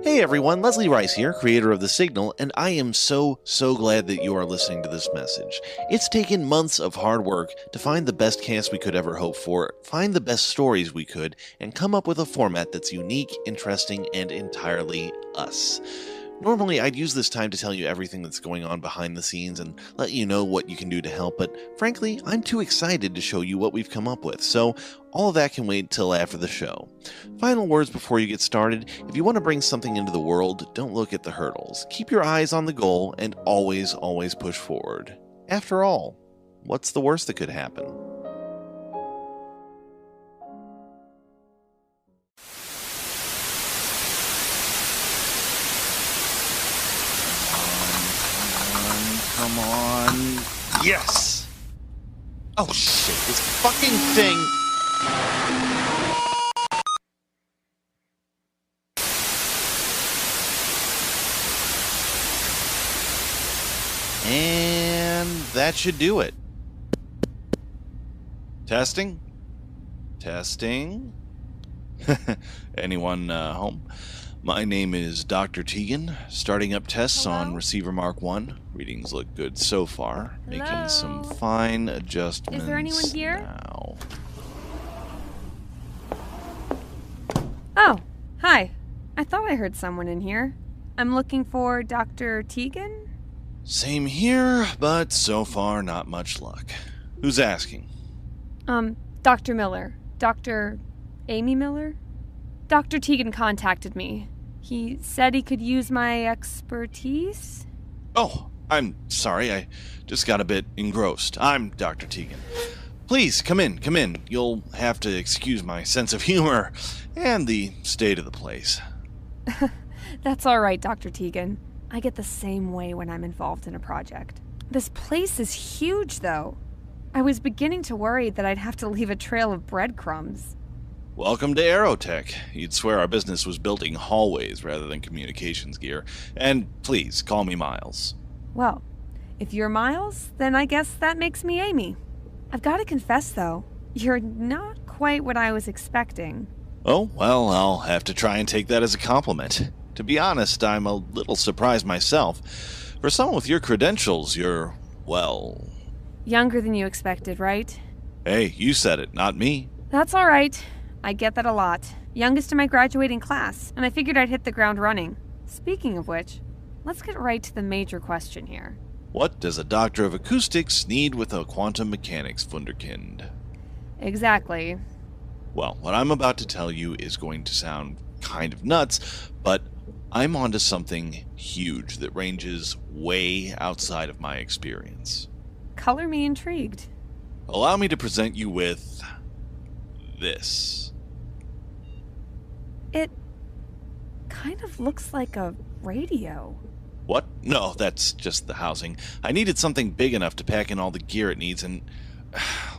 Hey everyone, Leslie Rice here, creator of The Signal, and I am so glad that you are listening to this message. It's taken months of hard work to find the best cast we could ever hope for, find the best stories we could, and come up with a format that's unique, interesting, and entirely us. Normally, I'd use this time to tell you everything that's going on behind the scenes and let you know what you can do to help, but frankly, I'm too excited to show you what we've come up with, so all of that can wait till after the show. Final words before you get started: if you want to bring something into the world, don't look at the hurdles. Keep your eyes on the goal and always push forward. After all, what's the worst that could happen? Come on. Yes! Oh shit, this fucking thing. And that should do it. Testing? Testing? Anyone home? My name is Dr. Teagan, starting up tests on receiver Mark 1. Readings look good so far. Hello? Making some fine adjustments. Is there anyone here? Now. Oh, hi. I thought I heard someone in here. I'm looking for Dr. Teagan? Same here, but so far not much luck. Who's asking? Dr. Miller. Dr. Amy Miller? Dr. Teagan contacted me. He said he could use my expertise? Oh, I'm sorry. I just got a bit engrossed. I'm Dr. Teagan. Please, come in, come in. You'll have to excuse my sense of humor and the state of the place. That's all right, Dr. Teagan. I get the same way when I'm involved in a project. This place is huge, though. I was beginning to worry that I'd have to leave a trail of breadcrumbs. Welcome to Aerotech. You'd swear our business was building hallways rather than communications gear. And please, call me Miles. Well, if you're Miles, then I guess that makes me Amy. I've got to confess, though, you're not quite what I was expecting. Oh, well, I'll have to try and take that as a compliment. To be honest, I'm a little surprised myself. For someone with your credentials, you're, well... Younger than you expected, right? Hey, you said it, not me. That's all right. I get that a lot. Youngest in my graduating class, and I figured I'd hit the ground running. Speaking of which, let's get right to the major question here. What does a doctor of acoustics need with a quantum mechanics wunderkind? Exactly. Well, what I'm about to tell you is going to sound kind of nuts, but I'm onto something huge that ranges way outside of my experience. Color me intrigued. Allow me to present you with this. It kind of looks like a radio. What? No, that's just the housing. I needed something big enough to pack in all the gear it needs, and...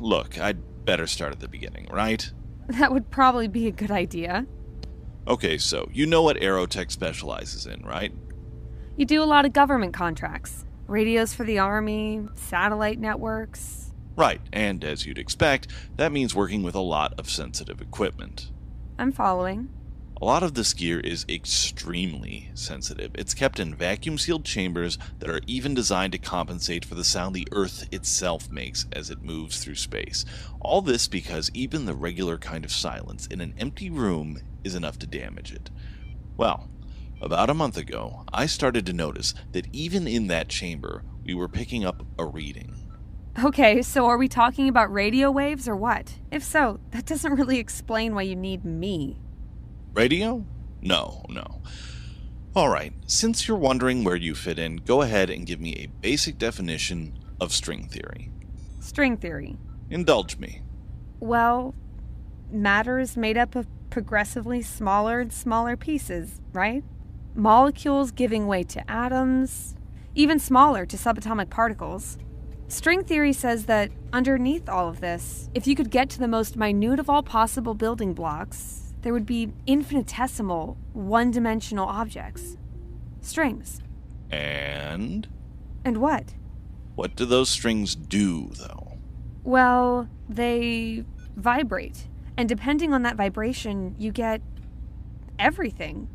Look, I'd better start at the beginning, right? That would probably be a good idea. Okay, so you know what Aerotech specializes in, right? You do a lot of government contracts. Radios for the Army, satellite networks. Right, and as you'd expect, that means working with a lot of sensitive equipment. I'm following. A lot of this gear is extremely sensitive. It's kept in vacuum-sealed chambers that are even designed to compensate for the sound the Earth itself makes as it moves through space. All this because even the regular kind of silence in an empty room is enough to damage it. Well, about a month ago, I started to notice that even in that chamber, we were picking up a reading. Okay, so are we talking about radio waves or what? If so, that doesn't really explain why you need me. Radio? No. Alright, since you're wondering where you fit in, go ahead and give me a basic definition of string theory. String theory. Indulge me. Well, matter is made up of progressively smaller and smaller pieces, right? Molecules giving way to atoms, even smaller to subatomic particles. String theory says that underneath all of this, if you could get to the most minute of all possible building blocks, there would be infinitesimal, one-dimensional objects. Strings. And? And what? What do those strings do, though? Well, they vibrate. And depending on that vibration, you get everything.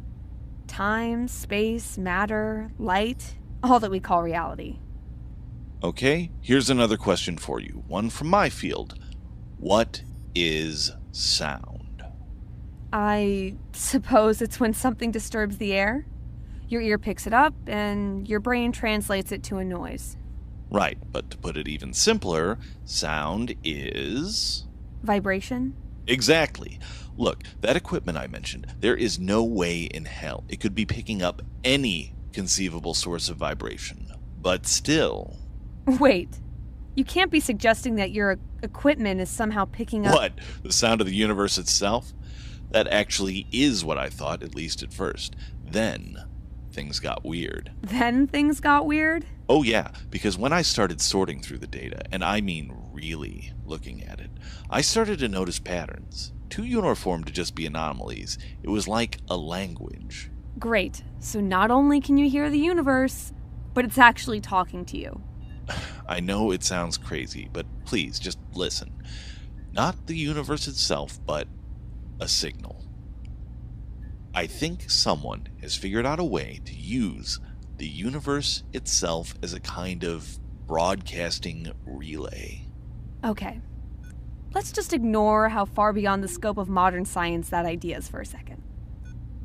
Time, space, matter, light, all that we call reality. Okay, here's another question for you, one from my field. What is sound? I suppose it's when something disturbs the air. Your ear picks it up, and your brain translates it to a noise. Right, but to put it even simpler, sound is... Vibration? Exactly. Look, that equipment I mentioned, there is no way in hell it could be picking up any conceivable source of vibration. But still... Wait, you can't be suggesting that your equipment is somehow picking up... What? The sound of the universe itself? That actually is what I thought, at least at first. Then, things got weird. Then things got weird? Oh yeah, because when I started sorting through the data, and I mean really looking at it, I started to notice patterns. Too uniform to just be anomalies. It was like a language. Great. So not only can you hear the universe, but it's actually talking to you. I know it sounds crazy, but please, just listen. Not the universe itself, but a signal. I think someone has figured out a way to use the universe itself as a kind of broadcasting relay. Okay. Let's just ignore how far beyond the scope of modern science that idea is for a second.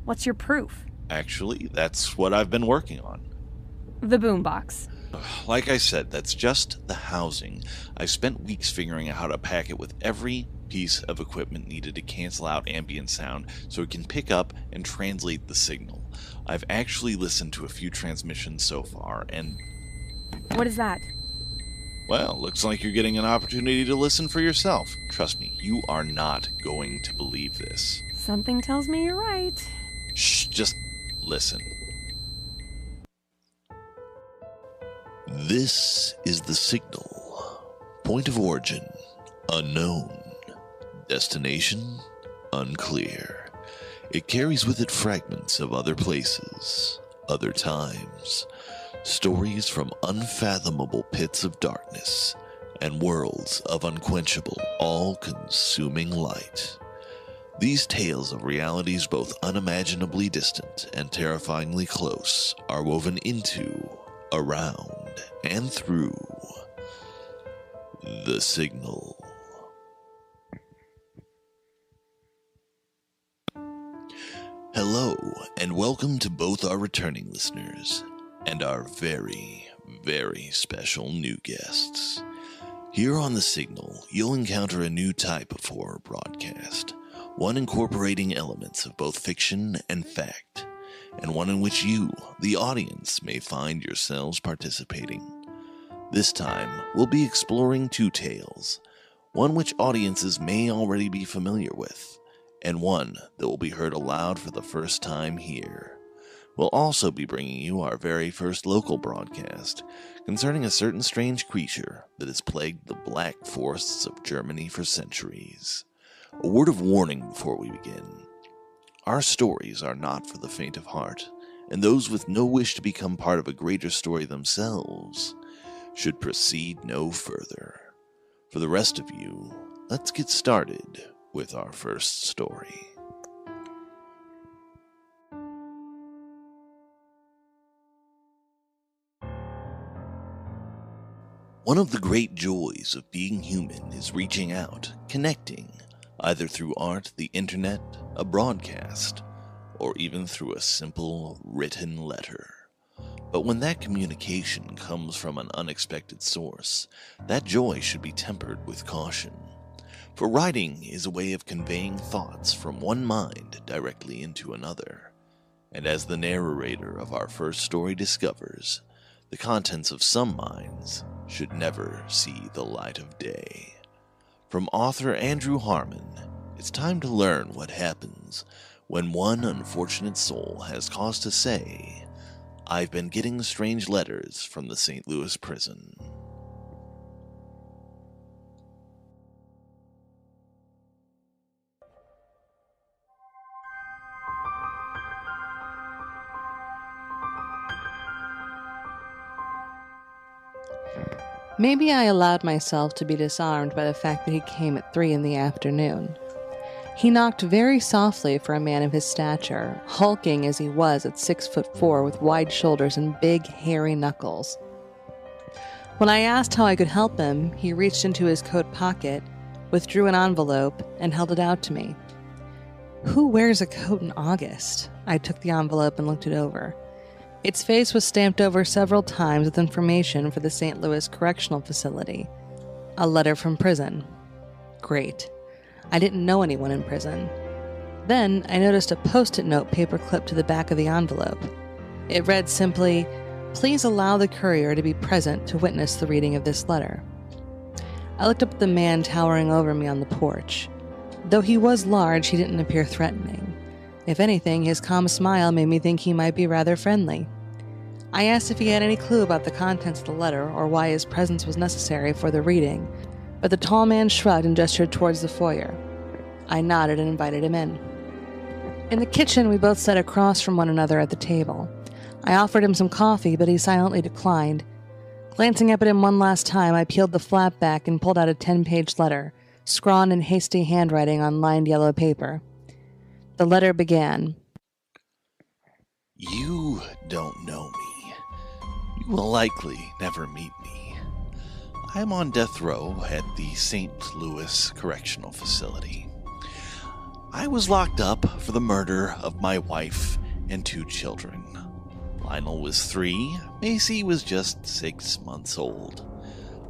What's your proof? Actually, that's what I've been working on. The boombox. Like I said, that's just the housing. I've spent weeks figuring out how to pack it with every piece of equipment needed to cancel out ambient sound so it can pick up and translate the signal. I've actually listened to a few transmissions so far, and... What is that? Well, looks like you're getting an opportunity to listen for yourself. Trust me, you are not going to believe this. Something tells me you're right. Shh, just listen. This is the signal. Point of origin, unknown. Destination, unclear. It carries with it fragments of other places, other times, stories from unfathomable pits of darkness, and worlds of unquenchable, all-consuming light. These tales of realities both unimaginably distant and terrifyingly close are woven into, around, and through the signal. Hello, and welcome to both our returning listeners and our very, very special new guests. Here on The Signal, you'll encounter a new type of horror broadcast, one incorporating elements of both fiction and fact, and one in which you, the audience, may find yourselves participating. This time, we'll be exploring two tales, one which audiences may already be familiar with, and one that will be heard aloud for the first time here. We'll also be bringing you our very first local broadcast concerning a certain strange creature that has plagued the black forests of Germany for centuries. A word of warning before we begin. Our stories are not for the faint of heart, and those with no wish to become part of a greater story themselves should proceed no further. For the rest of you, let's get started with our first story. One of the great joys of being human is reaching out, connecting, either through art, the internet, a broadcast, or even through a simple written letter. But when that communication comes from an unexpected source, that joy should be tempered with caution. For writing is a way of conveying thoughts from one mind directly into another. And as the narrator of our first story discovers, the contents of some minds should never see the light of day. From author Andrew Harmon, it's time to learn what happens when one unfortunate soul has cause to say, "I've been getting strange letters from the St. Louis prison." Maybe I allowed myself to be disarmed by the fact that he came at 3 in the afternoon. He knocked very softly for a man of his stature, hulking as he was at 6'4" with wide shoulders and big, hairy knuckles. When I asked how I could help him, he reached into his coat pocket, withdrew an envelope, and held it out to me. Who wears a coat in August? I took the envelope and looked it over. Its face was stamped over several times with information for the St. Louis Correctional Facility. A letter from prison. Great. I didn't know anyone in prison. Then I noticed a post-it note paper-clipped to the back of the envelope. It read simply, "Please allow the courier to be present to witness the reading of this letter." I looked up at the man towering over me on the porch. Though he was large, he didn't appear threatening. If anything, his calm smile made me think he might be rather friendly. I asked if he had any clue about the contents of the letter or why his presence was necessary for the reading, but the tall man shrugged and gestured towards the foyer. I nodded and invited him in. In the kitchen, we both sat across from one another at the table. I offered him some coffee, but he silently declined. Glancing up at him one last time, I peeled the flap back and pulled out a 10-page letter, scrawled in hasty handwriting on lined yellow paper. The letter began, "You don't know me. You will likely never meet me. I am on death row at the St. Louis Correctional Facility. I was locked up for the murder of my wife and 2 children. Lionel was 3, Macy was just 6 months old.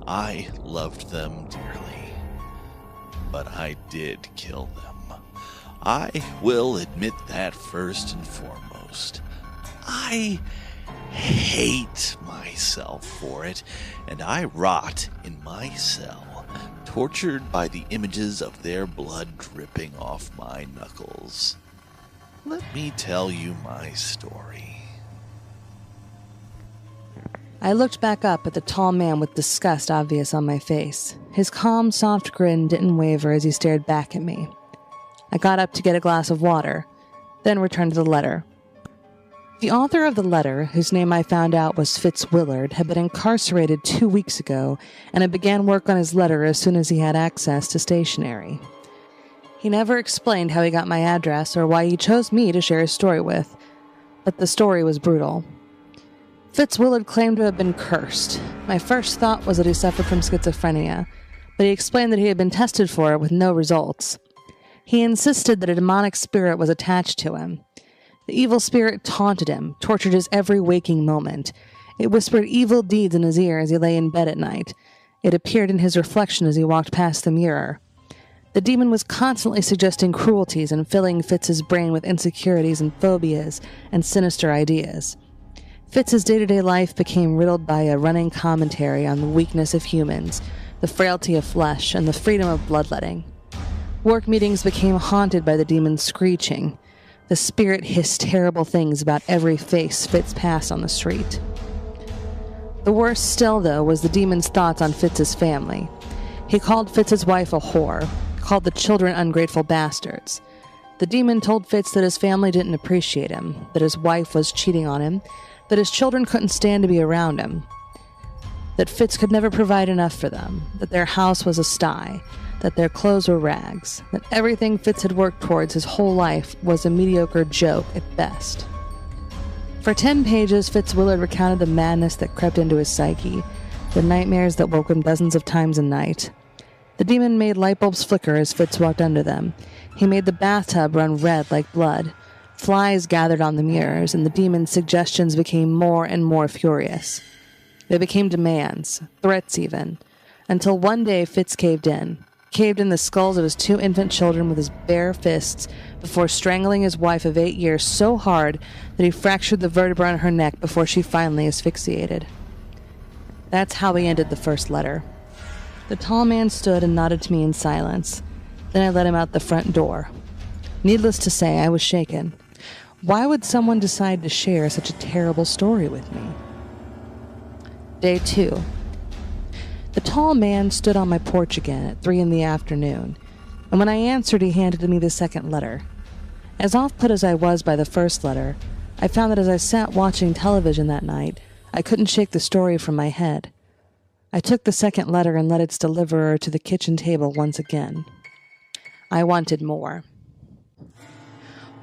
I loved them dearly, but I did kill them. I will admit that first and foremost. I hate myself for it, and I rot in my cell, tortured by the images of their blood dripping off my knuckles. Let me tell you my story." I looked back up at the tall man with disgust obvious on my face. His calm, soft grin didn't waver as he stared back at me. I got up to get a glass of water, then returned to the letter. The author of the letter, whose name I found out was Fitz Willard, had been incarcerated 2 weeks ago, and had began work on his letter as soon as he had access to stationery. He never explained how he got my address or why he chose me to share his story with, but the story was brutal. Fitz Willard claimed to have been cursed. My first thought was that he suffered from schizophrenia, but he explained that he had been tested for it with no results. He insisted that a demonic spirit was attached to him. The evil spirit taunted him, tortured his every waking moment. It whispered evil deeds in his ear as he lay in bed at night. It appeared in his reflection as he walked past the mirror. The demon was constantly suggesting cruelties and filling Fitz's brain with insecurities and phobias and sinister ideas. Fitz's day-to-day life became riddled by a running commentary on the weakness of humans, the frailty of flesh, and the freedom of bloodletting. Work meetings became haunted by the demon's screeching. The spirit hissed terrible things about every face Fitz passed on the street. The worst still, though, was the demon's thoughts on Fitz's family. He called Fitz's wife a whore, called the children ungrateful bastards. The demon told Fitz that his family didn't appreciate him, that his wife was cheating on him, that his children couldn't stand to be around him, that Fitz could never provide enough for them, that their house was a sty, that their clothes were rags, that everything Fitz had worked towards his whole life was a mediocre joke at best. For 10 pages, Fitz Willard recounted the madness that crept into his psyche, the nightmares that woke him dozens of times a night. The demon made light bulbs flicker as Fitz walked under them. He made the bathtub run red like blood. Flies gathered on the mirrors, and the demon's suggestions became more and more furious. They became demands, threats even, until one day Fitz caved in the skulls of his 2 infant children with his bare fists before strangling his wife of 8 years so hard that he fractured the vertebra in her neck before she finally asphyxiated. That's how he ended the first letter. The tall man stood and nodded to me in silence. Then I led him out the front door. Needless to say, I was shaken. Why would someone decide to share such a terrible story with me? Day 2. The tall man stood on my porch again at 3 in the afternoon, and when I answered, he handed me the second letter. As off-put as I was by the first letter, I found that as I sat watching television that night, I couldn't shake the story from my head. I took the second letter and led its deliverer to the kitchen table once again. I wanted more.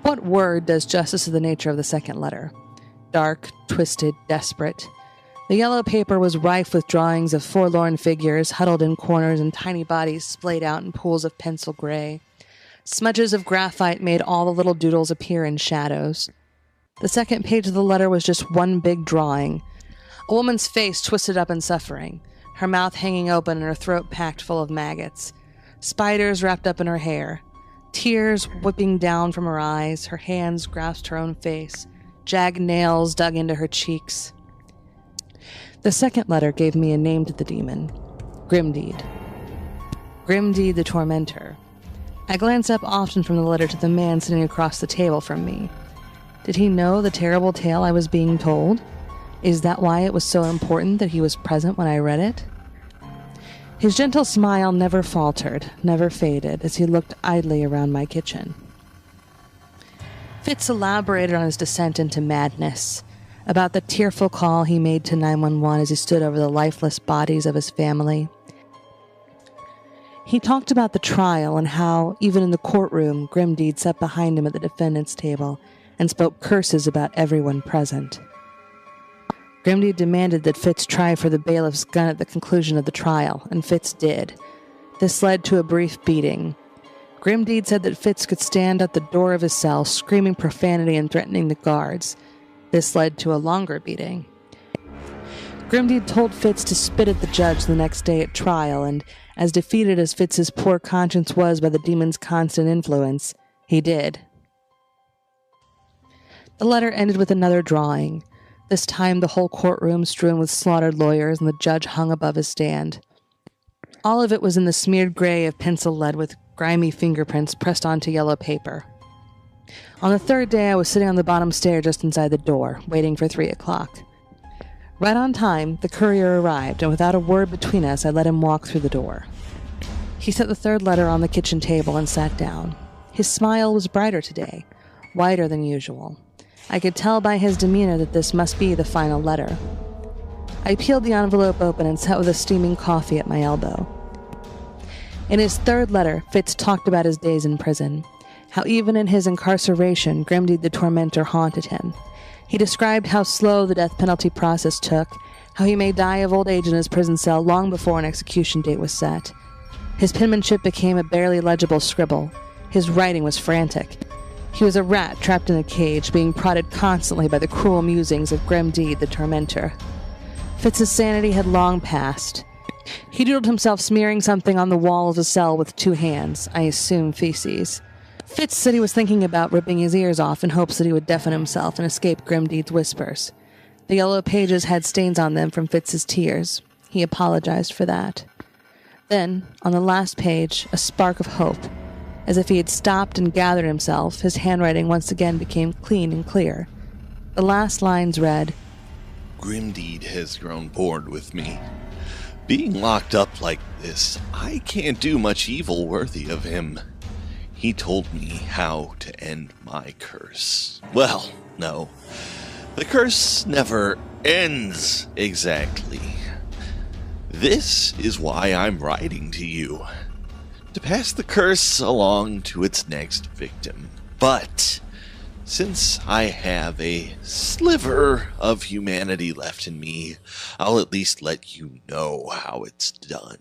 What word does justice to the nature of the second letter? Dark, twisted, desperate. The yellow paper was rife with drawings of forlorn figures huddled in corners and tiny bodies splayed out in pools of pencil gray. Smudges of graphite made all the little doodles appear in shadows. The second page of the letter was just one big drawing. A woman's face twisted up in suffering, her mouth hanging open and her throat packed full of maggots. Spiders wrapped up in her hair. Tears whipping down from her eyes, her hands grasped her own face. Jagged nails dug into her cheeks. The second letter gave me a name to the demon. Grimdeed. Grimdeed the Tormentor. I glanced up often from the letter to the man sitting across the table from me. Did he know the terrible tale I was being told? Is that why it was so important that he was present when I read it? His gentle smile never faltered, never faded, as he looked idly around my kitchen. Fitz elaborated on his descent into madness, about the tearful call he made to 911 as he stood over the lifeless bodies of his family. He talked about the trial and how, even in the courtroom, Grimdeed sat behind him at the defendant's table and spoke curses about everyone present. Grimdeed demanded that Fitz try for the bailiff's gun at the conclusion of the trial, and Fitz did. This led to a brief beating. Grimdeed said that Fitz could stand at the door of his cell, screaming profanity and threatening the guards. This led to a longer beating. Grimdeed told Fitz to spit at the judge the next day at trial, and as defeated as Fitz's poor conscience was by the demon's constant influence, he did. The letter ended with another drawing. This time the whole courtroom strewn with slaughtered lawyers and the judge hung above his stand. All of it was in the smeared gray of pencil lead with grimy fingerprints pressed onto yellow paper. On the third day I was sitting on the bottom stair just inside the door, waiting for 3 o'clock. Right on time, the courier arrived, and without a word between us, I let him walk through the door. He set the third letter on the kitchen table and sat down. His smile was brighter today, wider than usual. I could tell by his demeanor that this must be the final letter. I peeled the envelope open and sat with a steaming coffee at my elbow. In his third letter, Fitz talked about his days in prison, how even in his incarceration, Grimdeed the Tormentor haunted him. He described how slow the death penalty process took, how he may die of old age in his prison cell long before an execution date was set. His penmanship became a barely legible scribble. His writing was frantic. He was a rat trapped in a cage, being prodded constantly by the cruel musings of Grimdeed the Tormentor. Fitz's sanity had long passed. He doodled himself smearing something on the wall of his cell with 2 hands, I assume feces. Fitz said he was thinking about ripping his ears off in hopes that he would deafen himself and escape Grimdeed's whispers. The yellow pages had stains on them from Fitz's tears. He apologized for that. Then, on the last page, a spark of hope. As if he had stopped and gathered himself, his handwriting once again became clean and clear. The last lines read, Grimdeed has grown bored with me. Being locked up like this, I can't do much evil worthy of him. He told me how to end my curse. Well, no. The curse never ends exactly. This is why I'm writing to you. To pass the curse along to its next victim. But since I have a sliver of humanity left in me, I'll at least let you know how it's done.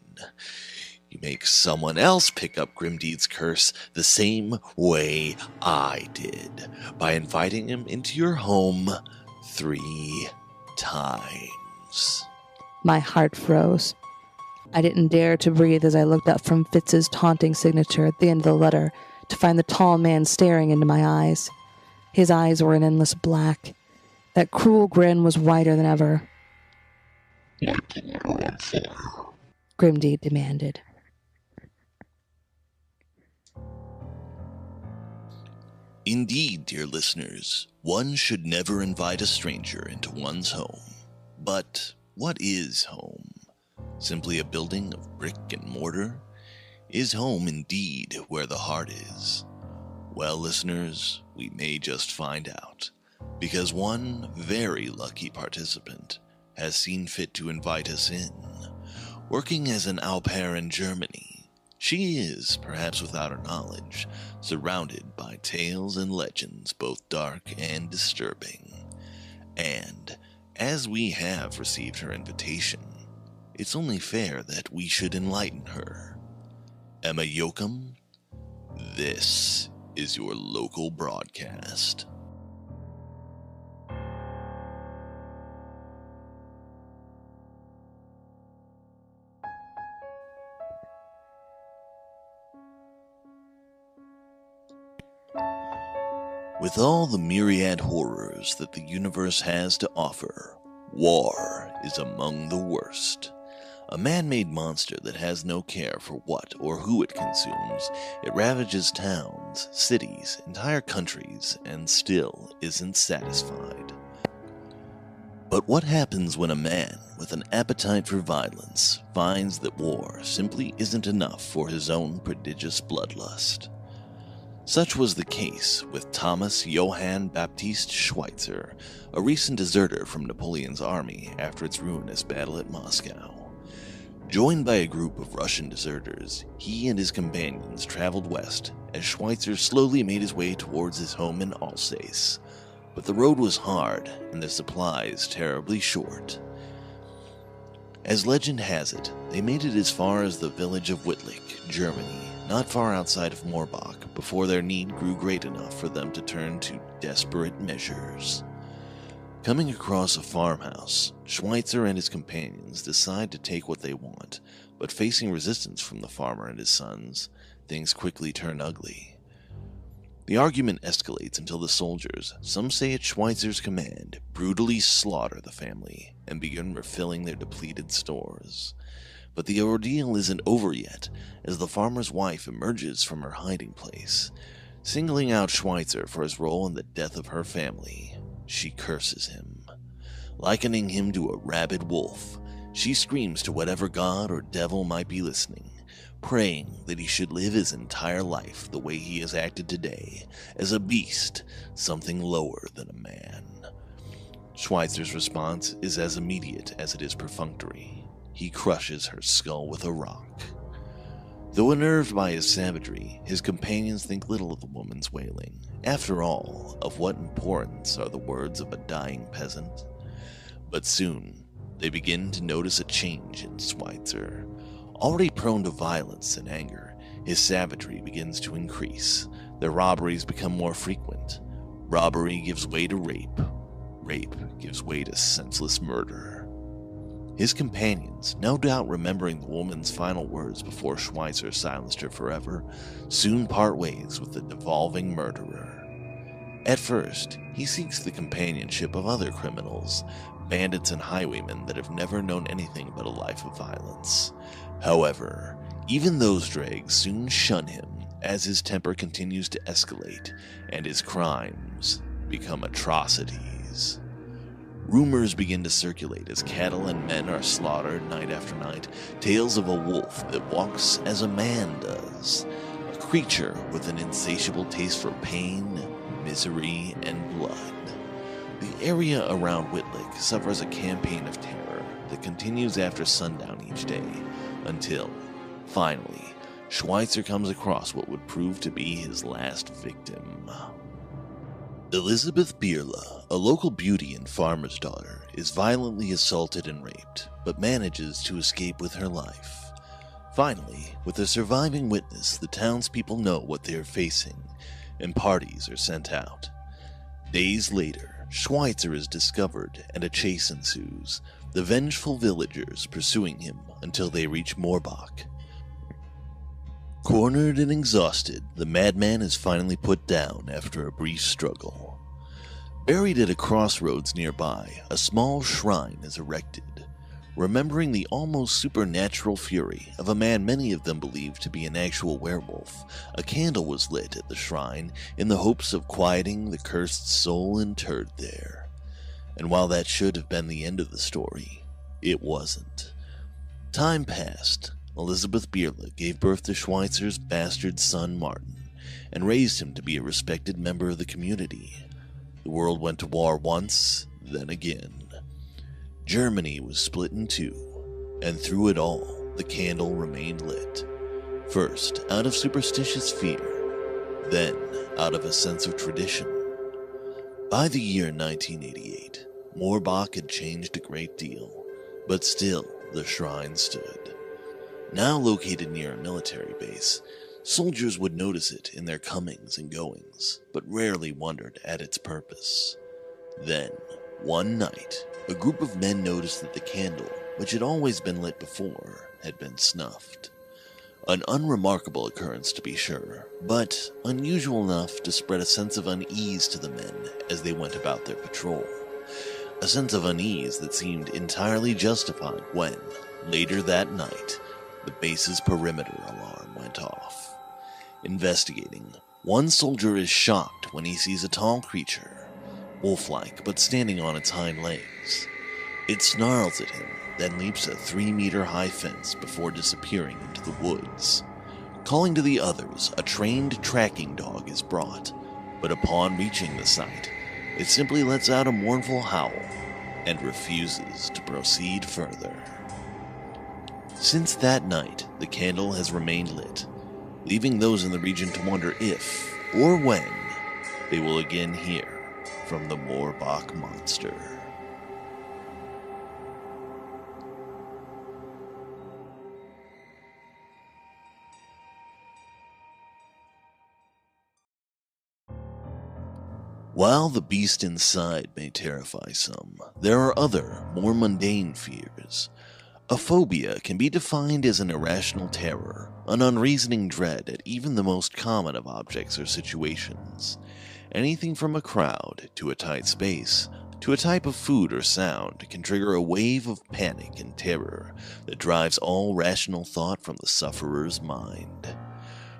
You make someone else pick up Grimdeed's curse the same way I did, by inviting him into your home 3 times. My heart froze. I didn't dare to breathe as I looked up from Fitz's taunting signature at the end of the letter to find the tall man staring into my eyes. His eyes were an endless black. That cruel grin was wider than ever. What can I go on for? Grimdeed demanded. Indeed, dear listeners, one should never invite a stranger into one's home. But what is home? Simply a building of brick and mortar? Is home indeed where the heart is? Well, listeners, we may just find out, because one very lucky participant has seen fit to invite us in. Working as an au pair in Germany, She is, perhaps without her knowledge, surrounded by tales and legends both dark and disturbing. And, as we have received her invitation, it's only fair that we should enlighten her. Emma Yoakum, this is your local broadcast. With all the myriad horrors that the universe has to offer, war is among the worst. A man-made monster that has no care for what or who it consumes. It ravages towns, cities, entire countries, and still isn't satisfied. But what happens when a man with an appetite for violence finds that war simply isn't enough for his own prodigious bloodlust? Such was the case with Thomas Johann Baptist Schweitzer, a recent deserter from Napoleon's army after its ruinous battle at Moscow. Joined by a group of Russian deserters, he and his companions traveled west as Schweitzer slowly made his way towards his home in Alsace. But the road was hard and their supplies terribly short. As legend has it, they made it as far as the village of Wittlich, Germany, not far outside of Morbach, before their need grew great enough for them to turn to desperate measures. Coming across a farmhouse, Schweitzer and his companions decide to take what they want, but facing resistance from the farmer and his sons, things quickly turn ugly. The argument escalates until the soldiers, some say at Schweitzer's command, brutally slaughter the family and begin refilling their depleted stores. But the ordeal isn't over yet, as the farmer's wife emerges from her hiding place. Singling out Schweitzer for his role in the death of her family, she curses him. Likening him to a rabid wolf, she screams to whatever god or devil might be listening, praying that he should live his entire life the way he has acted today, as a beast, something lower than a man. Schweitzer's response is as immediate as it is perfunctory. He crushes her skull with a rock. Though unnerved by his savagery, his companions think little of the woman's wailing. After all, of what importance are the words of a dying peasant? But soon, they begin to notice a change in Schweitzer. Already prone to violence and anger, his savagery begins to increase. Their robberies become more frequent. Robbery gives way to rape. Rape gives way to senseless murder. His companions, no doubt remembering the woman's final words before Schweitzer silenced her forever, soon part ways with the devolving murderer. At first, he seeks the companionship of other criminals, bandits and highwaymen that have never known anything but a life of violence. However, even those dregs soon shun him as his temper continues to escalate and his crimes become atrocities. Rumors begin to circulate as cattle and men are slaughtered night after night, tales of a wolf that walks as a man does, a creature with an insatiable taste for pain, misery, and blood. The area around Wittlich suffers a campaign of terror that continues after sundown each day, until, finally, Schweitzer comes across what would prove to be his last victim. Elizabeth Bierla, a local beauty and farmer's daughter, is violently assaulted and raped, but manages to escape with her life. Finally, with a surviving witness, the townspeople know what they are facing, and parties are sent out. Days later, Schweitzer is discovered and a chase ensues, the vengeful villagers pursuing him until they reach Morbach. Cornered and exhausted, the madman is finally put down after a brief struggle. Buried at a crossroads nearby, a small shrine is erected, remembering the almost supernatural fury of a man many of them believed to be an actual werewolf. A candle was lit at the shrine in the hopes of quieting the cursed soul interred there. And while that should have been the end of the story, it wasn't. Time passed. Elizabeth Bierla gave birth to Schweitzer's bastard son Martin, and raised him to be a respected member of the community. The world went to war once, then again. Germany was split in two, and through it all, the candle remained lit. First, out of superstitious fear, then out of a sense of tradition. By the year 1988, Morbach had changed a great deal, but still the shrine stood. Now located near a military base, soldiers would notice it in their comings and goings, but rarely wondered at its purpose. Then, one night, a group of men noticed that the candle, which had always been lit before, had been snuffed. An unremarkable occurrence to be sure, but unusual enough to spread a sense of unease to the men as they went about their patrol. A sense of unease that seemed entirely justified when, later that night, the base's perimeter alarm went off. Investigating, one soldier is shocked when he sees a tall creature, wolf-like but standing on its hind legs. It snarls at him, then leaps a 3-meter-high fence before disappearing into the woods. Calling to the others, a trained tracking dog is brought, but upon reaching the site, it simply lets out a mournful howl and refuses to proceed further. Since that night, the candle has remained lit, leaving those in the region to wonder if, or when, they will again hear from the Morbach Monster. While the beast inside may terrify some, there are other, more mundane fears. A phobia can be defined as an irrational terror, an unreasoning dread at even the most common of objects or situations. Anything from a crowd, to a tight space, to a type of food or sound can trigger a wave of panic and terror that drives all rational thought from the sufferer's mind.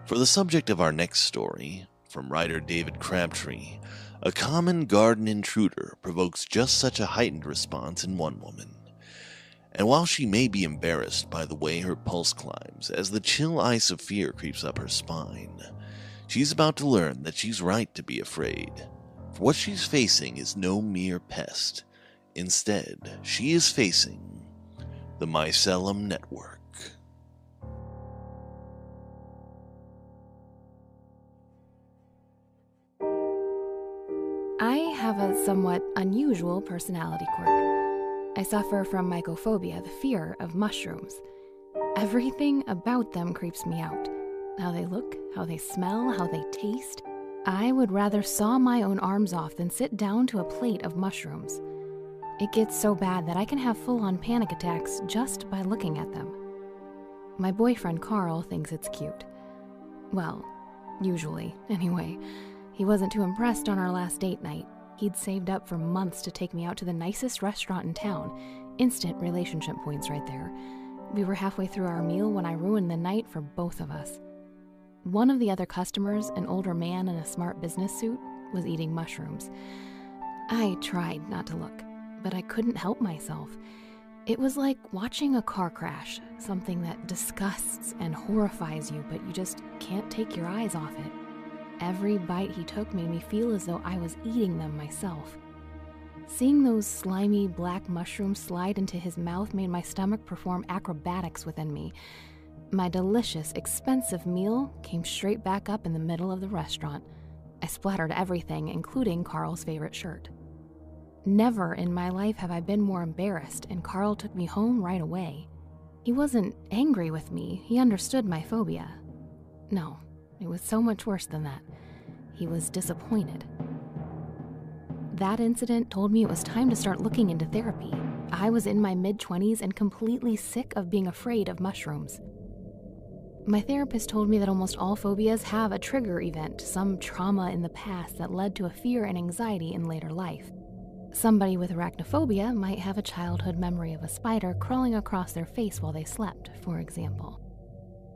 For the subject of our next story, from writer David Crabtree, a common garden intruder provokes just such a heightened response in one woman. And while she may be embarrassed by the way her pulse climbs as the chill ice of fear creeps up her spine, she's about to learn that she's right to be afraid. For what she's facing is no mere pest. Instead, she is facing the Mycelium Network. I have a somewhat unusual personality quirk. I suffer from mycophobia, the fear of mushrooms. Everything about them creeps me out. How they look, how they smell, how they taste. I would rather saw my own arms off than sit down to a plate of mushrooms. It gets so bad that I can have full-on panic attacks just by looking at them. My boyfriend Carl thinks it's cute. Well, usually, anyway. He wasn't too impressed on our last date night. He'd saved up for months to take me out to the nicest restaurant in town. Instant relationship points right there. We were halfway through our meal when I ruined the night for both of us. One of the other customers, an older man in a smart business suit, was eating mushrooms. I tried not to look, but I couldn't help myself. It was like watching a car crash, something that disgusts and horrifies you, but you just can't take your eyes off it. Every bite he took made me feel as though I was eating them myself. Seeing those slimy black mushrooms slide into his mouth made my stomach perform acrobatics within me. My delicious, expensive meal came straight back up in the middle of the restaurant. I splattered everything, including Carl's favorite shirt. Never in my life have I been more embarrassed, and Carl took me home right away. He wasn't angry with me. He understood my phobia. No. It was so much worse than that. He was disappointed. That incident told me it was time to start looking into therapy. I was in my mid-20s and completely sick of being afraid of mushrooms. My therapist told me that almost all phobias have a trigger event, some trauma in the past that led to a fear and anxiety in later life. Somebody with arachnophobia might have a childhood memory of a spider crawling across their face while they slept, for example.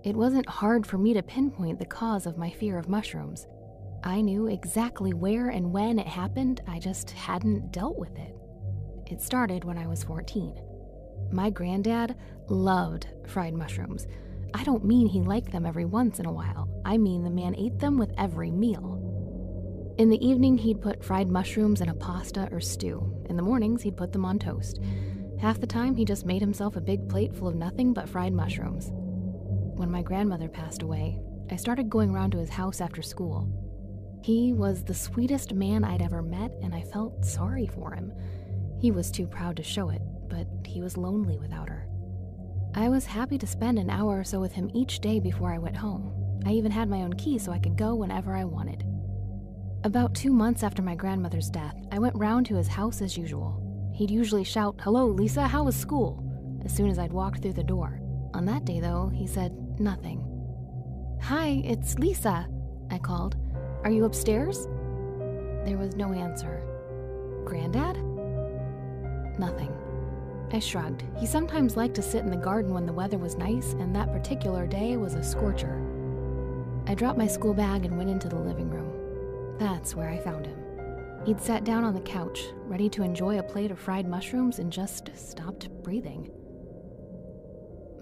It wasn't hard for me to pinpoint the cause of my fear of mushrooms. I knew exactly where and when it happened, I just hadn't dealt with it. It started when I was 14. My granddad loved fried mushrooms. I don't mean he liked them every once in a while. I mean the man ate them with every meal. In the evening, he'd put fried mushrooms in a pasta or stew. In the mornings, he'd put them on toast. Half the time, he just made himself a big plate full of nothing but fried mushrooms. when my grandmother passed away, I started going around to his house after school. He was the sweetest man I'd ever met, and I felt sorry for him. He was too proud to show it, but he was lonely without her. I was happy to spend an hour or so with him each day before I went home. I even had my own key so I could go whenever I wanted. About 2 months after my grandmother's death, I went round to his house as usual. He'd usually shout, "Hello, Lisa, how was school?" as soon as I'd walked through the door. On that day, though, he said nothing. "Hi, it's Lisa," I called. "Are you upstairs?" There was no answer. "Granddad?" Nothing. I shrugged. He sometimes liked to sit in the garden when the weather was nice, and that particular day was a scorcher. I dropped my school bag and went into the living room. That's where I found him. He'd sat down on the couch, ready to enjoy a plate of fried mushrooms, and just stopped breathing.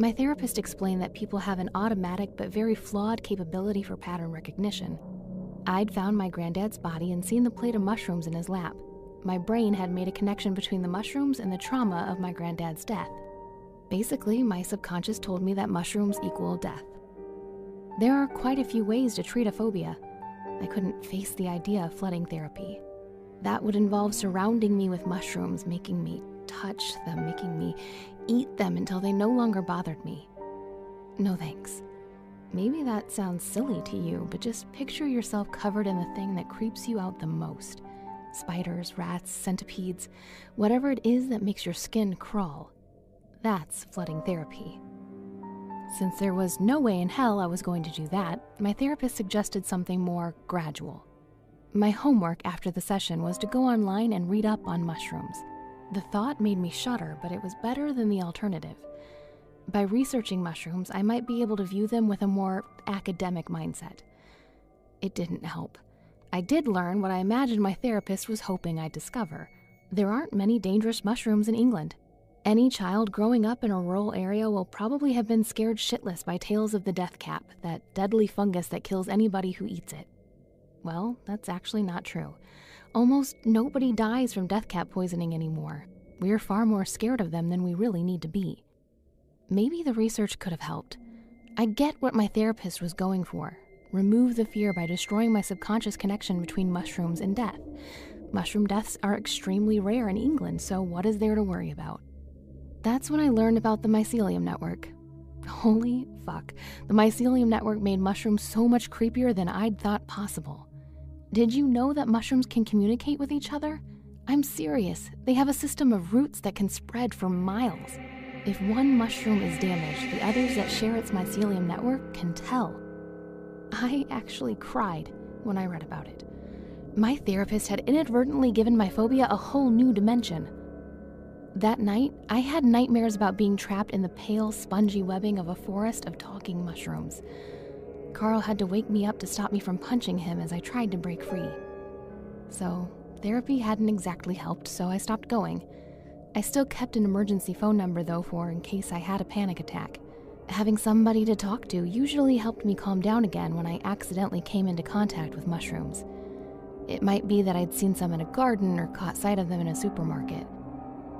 My therapist explained that people have an automatic but very flawed capability for pattern recognition. I'd found my granddad's body and seen the plate of mushrooms in his lap. My brain had made a connection between the mushrooms and the trauma of my granddad's death. Basically, my subconscious told me that mushrooms equal death. There are quite a few ways to treat a phobia. I couldn't face the idea of flooding therapy. That would involve surrounding me with mushrooms, making me touch them, making me eat them until they no longer bothered me. No thanks. Maybe that sounds silly to you, but just picture yourself covered in the thing that creeps you out the most. Spiders, rats, centipedes, whatever it is that makes your skin crawl. That's flooding therapy. Since there was no way in hell I was going to do that, my therapist suggested something more gradual. My homework after the session was to go online and read up on mushrooms. The thought made me shudder, but it was better than the alternative. By researching mushrooms, I might be able to view them with a more academic mindset. It didn't help. I did learn what I imagined my therapist was hoping I'd discover. There aren't many dangerous mushrooms in England. Any child growing up in a rural area will probably have been scared shitless by tales of the death cap, that deadly fungus that kills anybody who eats it. Well, that's actually not true. Almost nobody dies from death cap poisoning anymore. We're far more scared of them than we really need to be. Maybe the research could have helped. I get what my therapist was going for. Remove the fear by destroying my subconscious connection between mushrooms and death. Mushroom deaths are extremely rare in England, so what is there to worry about? That's when I learned about the Mycelium Network. Holy fuck, the Mycelium Network made mushrooms so much creepier than I'd thought possible. Did you know that mushrooms can communicate with each other? I'm serious. They have a system of roots that can spread for miles. If one mushroom is damaged, the others that share its mycelium network can tell. I actually cried when I read about it. My therapist had inadvertently given my phobia a whole new dimension. That night, I had nightmares about being trapped in the pale, spongy webbing of a forest of talking mushrooms. Carl had to wake me up to stop me from punching him as I tried to break free. So, therapy hadn't exactly helped, so I stopped going. I still kept an emergency phone number, though, for in case I had a panic attack. Having somebody to talk to usually helped me calm down again when I accidentally came into contact with mushrooms. It might be that I'd seen some in a garden or caught sight of them in a supermarket.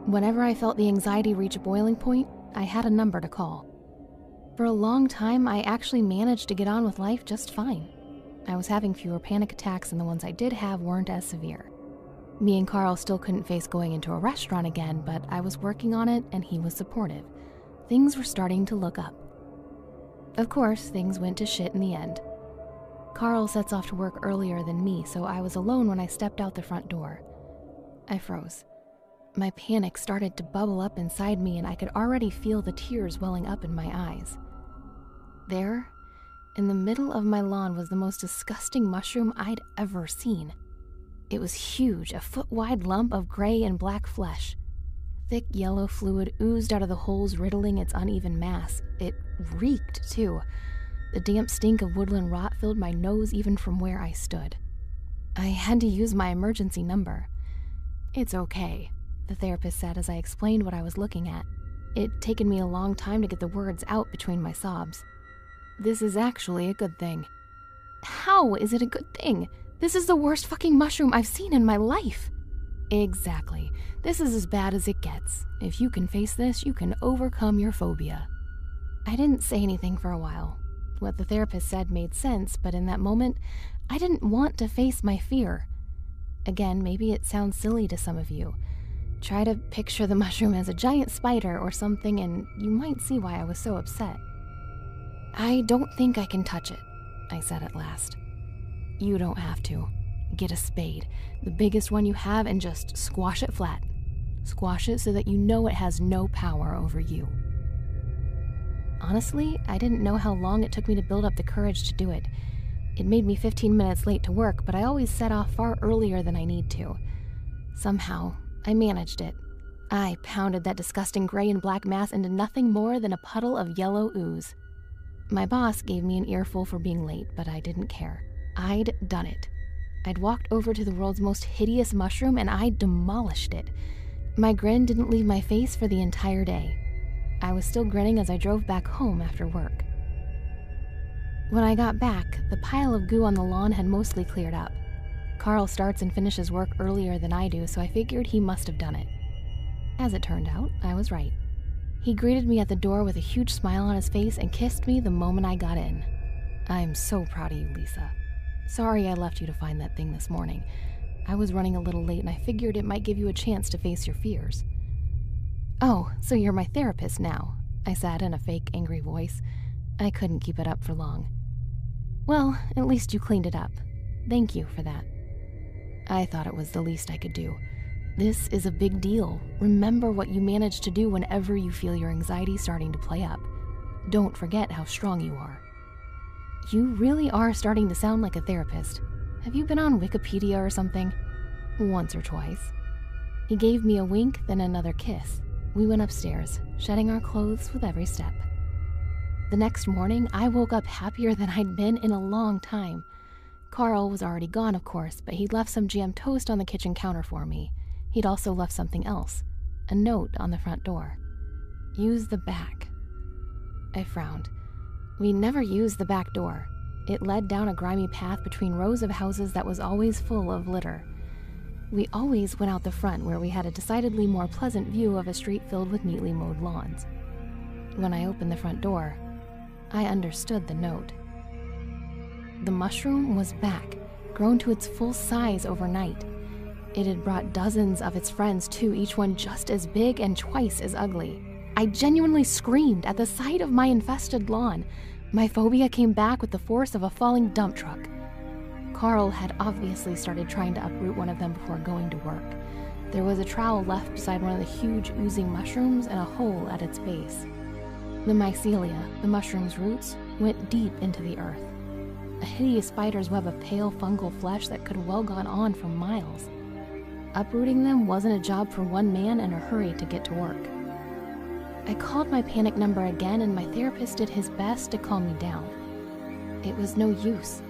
Whenever I felt the anxiety reach a boiling point, I had a number to call. For a long time, I actually managed to get on with life just fine. I was having fewer panic attacks, and the ones I did have weren't as severe. Me and Carl still couldn't face going into a restaurant again, but I was working on it, and he was supportive. Things were starting to look up. Of course, things went to shit in the end. Carl sets off to work earlier than me, so I was alone when I stepped out the front door. I froze. My panic started to bubble up inside me, and I could already feel the tears welling up in my eyes. There, in the middle of my lawn, was the most disgusting mushroom I'd ever seen. It was huge, a foot-wide lump of gray and black flesh. Thick yellow fluid oozed out of the holes riddling its uneven mass. It reeked, too. The damp stink of woodland rot filled my nose even from where I stood. I had to use my emergency number. "It's okay," the therapist said as I explained what I was looking at. It'd taken me a long time to get the words out between my sobs. "This is actually a good thing." "How is it a good thing? This is the worst fucking mushroom I've seen in my life." "Exactly. This is as bad as it gets. If you can face this, you can overcome your phobia." I didn't say anything for a while. What the therapist said made sense, but in that moment, I didn't want to face my fear. Again, maybe it sounds silly to some of you. Try to picture the mushroom as a giant spider or something, and you might see why I was so upset. I don't think I can touch it, I said at last. You don't have to. Get a spade, the biggest one you have, and just squash it flat. Squash it so that you know it has no power over you. Honestly, I didn't know how long it took me to build up the courage to do it. It made me 15 minutes late to work, but I always set off far earlier than I need to. Somehow, I managed it. I pounded that disgusting gray and black mass into nothing more than a puddle of yellow ooze. My boss gave me an earful for being late, but I didn't care. I'd done it. I'd walked over to the world's most hideous mushroom and I demolished it. My grin didn't leave my face for the entire day. I was still grinning as I drove back home after work. When I got back, the pile of goo on the lawn had mostly cleared up. Carl starts and finishes work earlier than I do, so I figured he must have done it. As it turned out, I was right. He greeted me at the door with a huge smile on his face and kissed me the moment I got in. I'm so proud of you, Lisa. Sorry I left you to find that thing this morning. I was running a little late and I figured it might give you a chance to face your fears. Oh, so you're my therapist now, I said in a fake angry voice. I couldn't keep it up for long. Well, at least you cleaned it up. Thank you for that. I thought it was the least I could do. This is a big deal. Remember what you managed to do whenever you feel your anxiety starting to play up. Don't forget how strong you are. You really are starting to sound like a therapist. Have you been on Wikipedia or something? Once or twice. He gave me a wink, then another kiss. We went upstairs, shedding our clothes with every step. The next morning, I woke up happier than I'd been in a long time. Carl was already gone, of course, but he'd left some jam toast on the kitchen counter for me. He'd also left something else, a note on the front door. Use the back. I frowned. We never used the back door. It led down a grimy path between rows of houses that was always full of litter. We always went out the front where we had a decidedly more pleasant view of a street filled with neatly mowed lawns. When I opened the front door, I understood the note. The mushroom was back, grown to its full size overnight. It had brought dozens of its friends too, each one just as big and twice as ugly. I genuinely screamed at the sight of my infested lawn. My phobia came back with the force of a falling dump truck. Carl had obviously started trying to uproot one of them before going to work. There was a trowel left beside one of the huge oozing mushrooms and a hole at its base. The mycelia, the mushroom's roots, went deep into the earth. A hideous spider's web of pale fungal flesh that could have well gone on for miles. Uprooting them wasn't a job for one man in a hurry to get to work. I called my panic number again and my therapist did his best to calm me down. It was no use.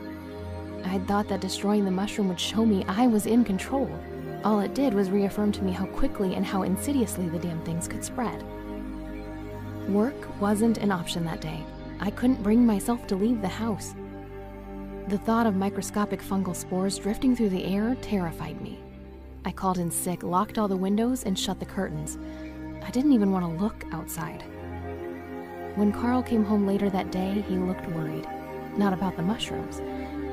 I'd thought that destroying the mushroom would show me I was in control. All it did was reaffirm to me how quickly and how insidiously the damn things could spread. Work wasn't an option that day. I couldn't bring myself to leave the house. The thought of microscopic fungal spores drifting through the air terrified me. I called in sick, locked all the windows, and shut the curtains. I didn't even want to look outside. When Carl came home later that day, he looked worried. Not about the mushrooms.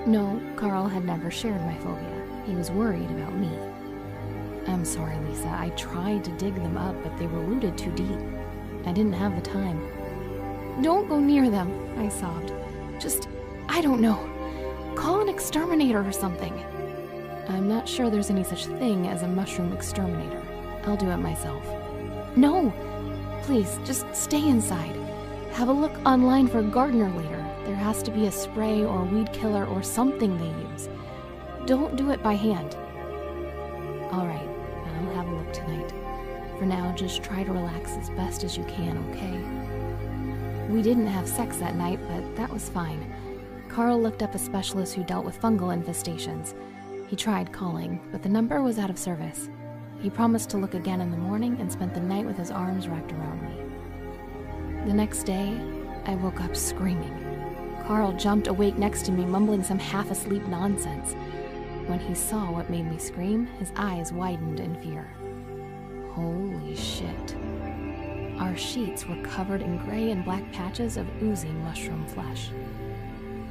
No, Carl had never shared my phobia. He was worried about me. I'm sorry, Lisa. I tried to dig them up, but they were rooted too deep. I didn't have the time. Don't go near them, I sobbed. Just, I don't know. Call an exterminator or something. I'm not sure there's any such thing as a mushroom exterminator. I'll do it myself. No! Please, just stay inside. Have a look online for a gardener later. There has to be a spray or weed killer or something they use. Don't do it by hand. All right, I'll have a look tonight. For now, just try to relax as best as you can, okay? We didn't have sex that night, but that was fine. Carl looked up a specialist who dealt with fungal infestations. He tried calling, but the number was out of service. He promised to look again in the morning and spent the night with his arms wrapped around me. The next day, I woke up screaming. Carl jumped awake next to me, mumbling some half-asleep nonsense. When he saw what made me scream, his eyes widened in fear. Holy shit. Our sheets were covered in gray and black patches of oozing mushroom flesh.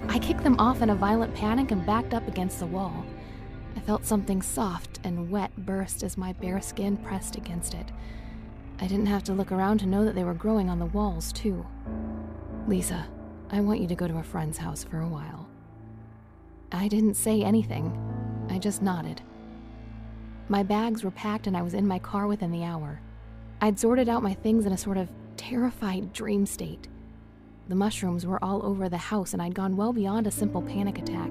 I kicked them off in a violent panic and backed up against the wall. I felt something soft and wet burst as my bare skin pressed against it. I didn't have to look around to know that they were growing on the walls, too. Lisa, I want you to go to a friend's house for a while. I didn't say anything. I just nodded. My bags were packed and I was in my car within the hour. I'd sorted out my things in a sort of terrified dream state. The mushrooms were all over the house and I'd gone well beyond a simple panic attack.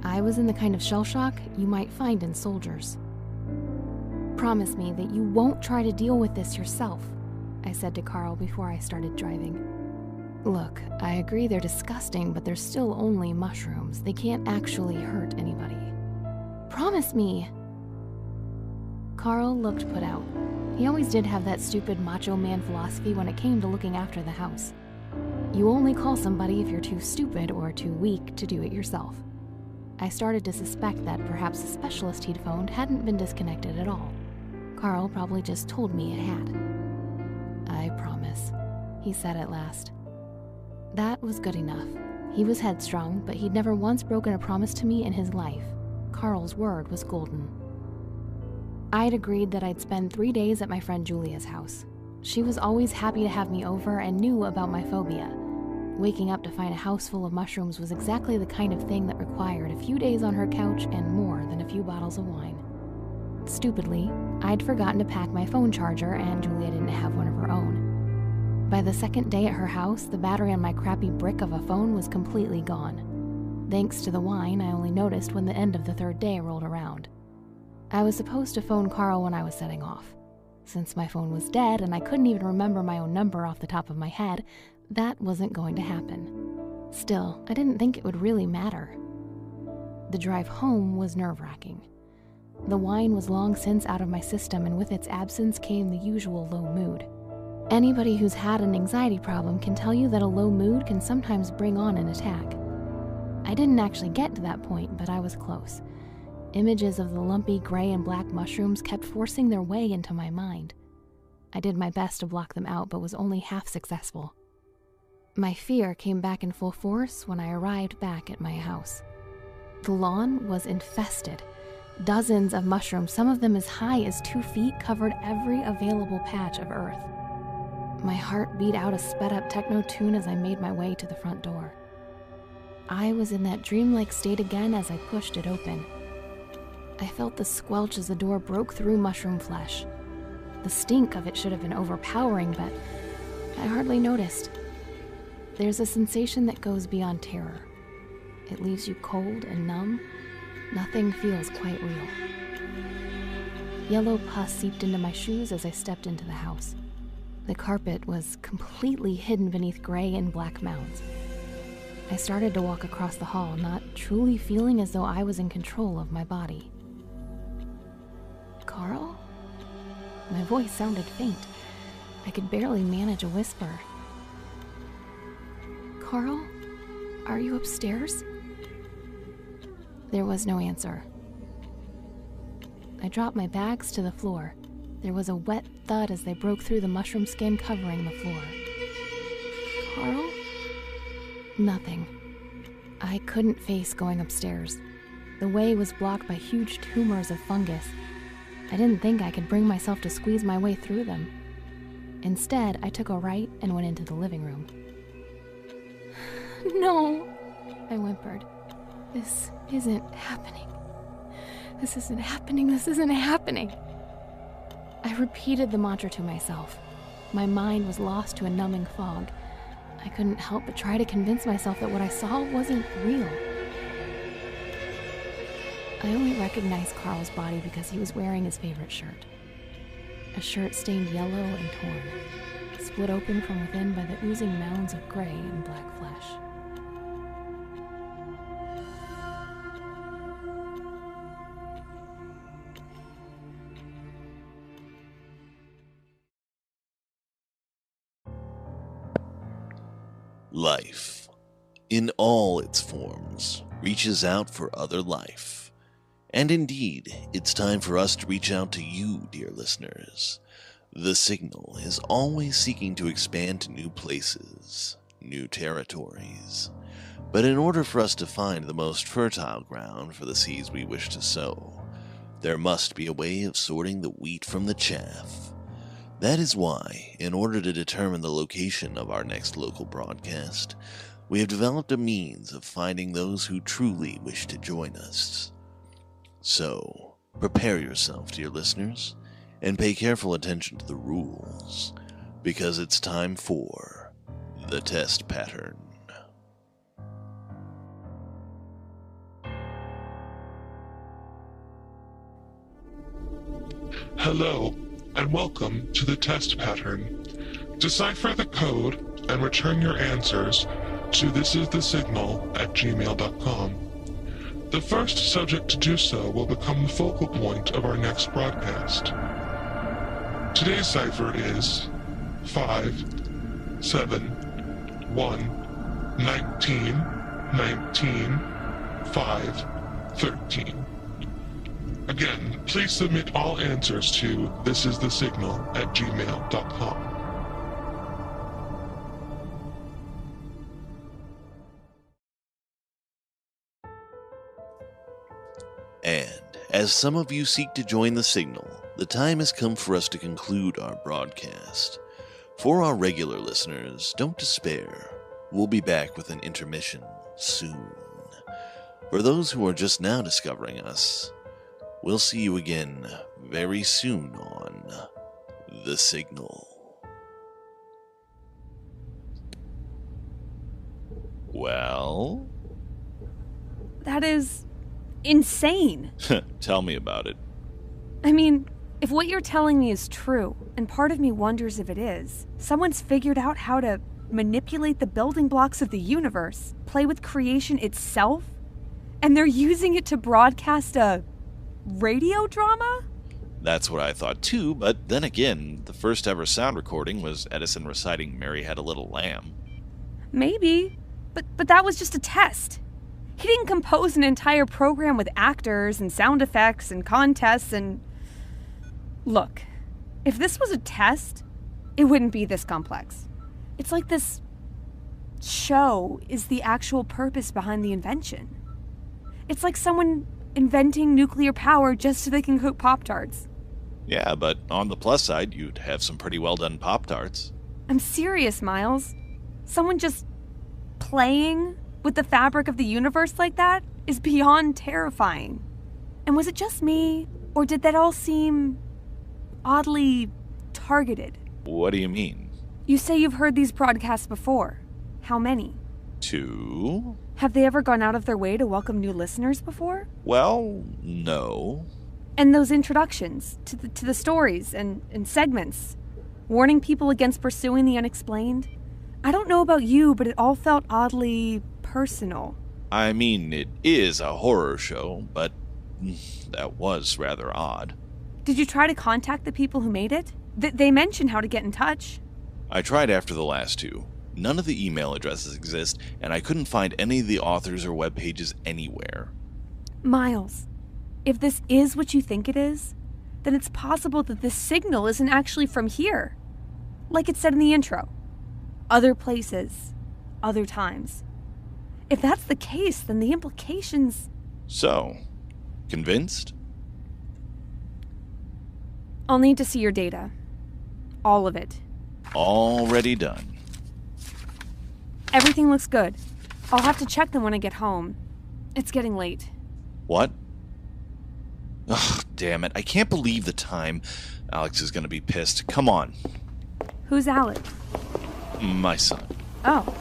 I was in the kind of shell shock you might find in soldiers. Promise me that you won't try to deal with this yourself, I said to Carl before I started driving. Look, I agree they're disgusting, but they're still only mushrooms. They can't actually hurt anybody. Promise me! Carl looked put out. He always did have that stupid macho man philosophy when it came to looking after the house. You only call somebody if you're too stupid or too weak to do it yourself. I started to suspect that perhaps the specialist he'd phoned hadn't been disconnected at all. Carl probably just told me it had. I promise, he said at last. That was good enough. He was headstrong, but he'd never once broken a promise to me in his life. Carl's word was golden. I'd agreed that I'd spend 3 days at my friend Julia's house. She was always happy to have me over and knew about my phobia. Waking up to find a house full of mushrooms was exactly the kind of thing that required a few days on her couch and more than a few bottles of wine. Stupidly, I'd forgotten to pack my phone charger and Julia didn't have one of her own. By the second day at her house, the battery on my crappy brick of a phone was completely gone. Thanks to the wine, I only noticed when the end of the third day rolled around. I was supposed to phone Carl when I was setting off. Since my phone was dead and I couldn't even remember my own number off the top of my head, that wasn't going to happen. Still, I didn't think it would really matter. The drive home was nerve-wracking. The wine was long since out of my system, and with its absence came the usual low mood. Anybody who's had an anxiety problem can tell you that a low mood can sometimes bring on an attack. I didn't actually get to that point, but I was close. Images of the lumpy gray and black mushrooms kept forcing their way into my mind. I did my best to block them out, but was only half successful. My fear came back in full force when I arrived back at my house. The lawn was infested. Dozens of mushrooms, some of them as high as 2 feet, covered every available patch of earth. My heart beat out a sped-up techno tune as I made my way to the front door. I was in that dreamlike state again as I pushed it open. I felt the squelch as the door broke through mushroom flesh. The stink of it should have been overpowering, but I hardly noticed. There's a sensation that goes beyond terror. It leaves you cold and numb. Nothing feels quite real. Yellow pus seeped into my shoes as I stepped into the house. The carpet was completely hidden beneath gray and black mounds. I started to walk across the hall, not truly feeling as though I was in control of my body. Carl? My voice sounded faint. I could barely manage a whisper. Carl? Are you upstairs? There was no answer. I dropped my bags to the floor. There was a wet thud as they broke through the mushroom skin covering the floor. Carl? Nothing. I couldn't face going upstairs. The way was blocked by huge tumors of fungus. I didn't think I could bring myself to squeeze my way through them. Instead, I took a right and went into the living room. No, I whimpered. This isn't happening. This isn't happening. This isn't happening. I repeated the mantra to myself. My mind was lost to a numbing fog. I couldn't help but try to convince myself that what I saw wasn't real. I only recognized Carl's body because he was wearing his favorite shirt. A shirt stained yellow and torn, split open from within by the oozing mounds of gray and black flesh. Life, in all its forms, reaches out for other life. And indeed, it's time for us to reach out to you, dear listeners. The signal is always seeking to expand to new places, new territories. But in order for us to find the most fertile ground for the seeds we wish to sow, there must be a way of sorting the wheat from the chaff. That is why, in order to determine the location of our next local broadcast, we have developed a means of finding those who truly wish to join us. So, prepare yourself, dear listeners, and pay careful attention to the rules, because it's time for the test pattern. Hello, and welcome to the test pattern. Decipher the code and return your answers to thisisthesignal@gmail.com. The first subject to do so will become the focal point of our next broadcast. Today's cipher is 57119195513. Again, please submit all answers to thisisthesignal@gmail.com. And as some of you seek to join the signal, the time has come for us to conclude our broadcast. For our regular listeners, don't despair. We'll be back with an intermission soon. For those who are just now discovering us, we'll see you again very soon on The Signal. Well? That is insane. Tell me about it. I mean, if what you're telling me is true, and part of me wonders if it is, someone's figured out how to manipulate the building blocks of the universe, play with creation itself, and they're using it to broadcast a radio drama? That's what I thought too, but then again, the first ever sound recording was Edison reciting Mary Had a Little Lamb. Maybe, but that was just a test. He didn't compose an entire program with actors and sound effects and contests and... Look, if this was a test, it wouldn't be this complex. It's like this show is the actual purpose behind the invention. It's like someone inventing nuclear power just so they can cook Pop-Tarts. Yeah, but on the plus side, you'd have some pretty well done Pop-Tarts. I'm serious, Miles. Someone just playing with the fabric of the universe like that is beyond terrifying. And was it just me, or did that all seem oddly targeted? What do you mean? You say you've heard these broadcasts before. How many? 2? Have they ever gone out of their way to welcome new listeners before? Well, no. And those introductions to the stories and segments, warning people against pursuing the unexplained? I don't know about you, but it all felt oddly personal. I mean, it is a horror show, but that was rather odd. Did you try to contact the people who made it? They mentioned how to get in touch. I tried after the last 2. None of the email addresses exist, and I couldn't find any of the authors or web pages anywhere. Miles, if this is what you think it is, then it's possible that this signal isn't actually from here. Like it said in the intro. Other places, other times. If that's the case, then the implications... So, convinced? I'll need to see your data. All of it. Already done. Everything looks good. I'll have to check them when I get home. It's getting late. What? Ugh, damn it. I can't believe the time. Alex is gonna be pissed. Come on. Who's Alex? My son. Oh,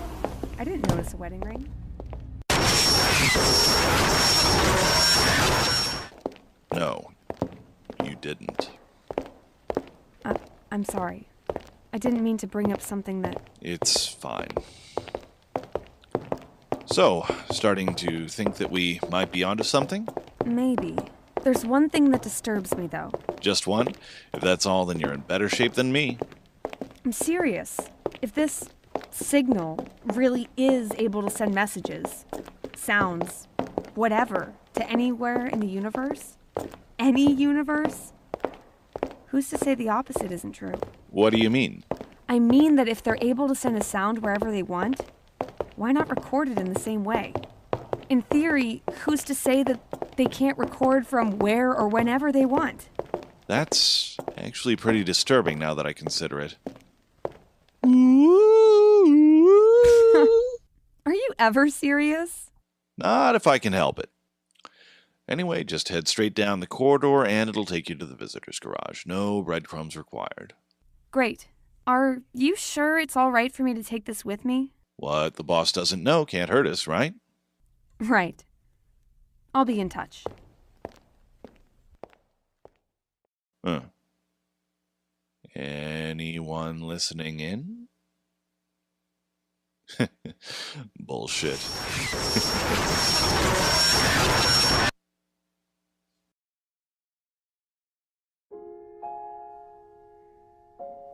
I didn't notice a wedding ring. No, you didn't. I'm sorry. I didn't mean to bring up something that... It's fine. So, starting to think that we might be onto something? Maybe. There's one thing that disturbs me, though. Just one? If that's all, then you're in better shape than me. I'm serious. If this signal really is able to send messages, sounds, whatever, to anywhere in the universe, any universe, Who's to say the opposite isn't true? What do you mean? I mean that if they're able to send a sound wherever they want, why not record it in the same way? In theory, who's to say that they can't record from where or whenever they want? That's actually pretty disturbing now that I consider it. Are you ever serious? Not if I can help it. Anyway, just head straight down the corridor and it'll take you to the visitor's garage. No breadcrumbs required. Great. Are you sure it's all right for me to take this with me? What the boss doesn't know can't hurt us, right? Right. I'll be in touch. Anyone listening in? Bullshit.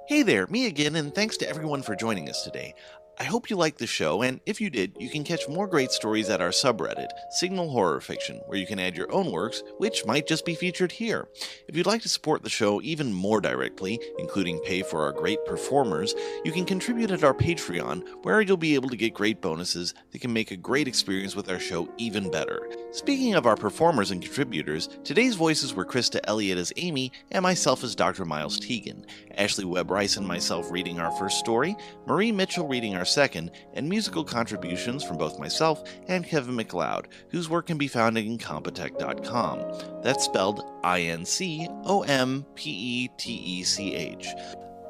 Hey there, me again, and thanks to everyone for joining us today. I hope you liked the show, and if you did, you can catch more great stories at our subreddit, Signal Horror Fiction, where you can add your own works, which might just be featured here. If you'd like to support the show even more directly, including pay for our great performers, you can contribute at our Patreon, where you'll be able to get great bonuses that can make a great experience with our show even better. Speaking of our performers and contributors, today's voices were Krista Elliott as Amy, and myself as Dr. Miles Teagan, Ashley Webb-Rice and myself reading our first story, Marie Mitchell reading our second, and musical contributions from both myself and Kevin MacLeod, whose work can be found at incompetech.com. That's spelled INCOMPETECH.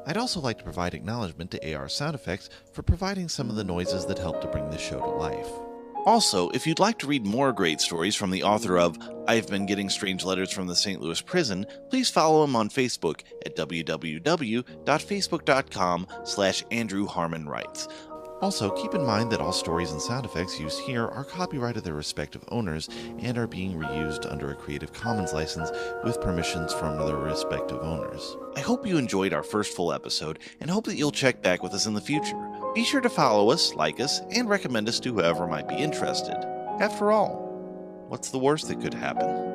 I'd also like to provide acknowledgement to AR Sound Effects for providing some of the noises that help to bring this show to life. Also, if you'd like to read more great stories from the author of I've Been Getting Strange Letters from the St. Louis Prison, please follow him on Facebook at www.facebook.com/AndrewHarmonWrites. Also, keep in mind that all stories and sound effects used here are copyrighted their respective owners and are being reused under a Creative Commons license with permissions from their respective owners. I hope you enjoyed our first full episode and hope that you'll check back with us in the future. Be sure to follow us, like us, and recommend us to whoever might be interested. After all, what's the worst that could happen?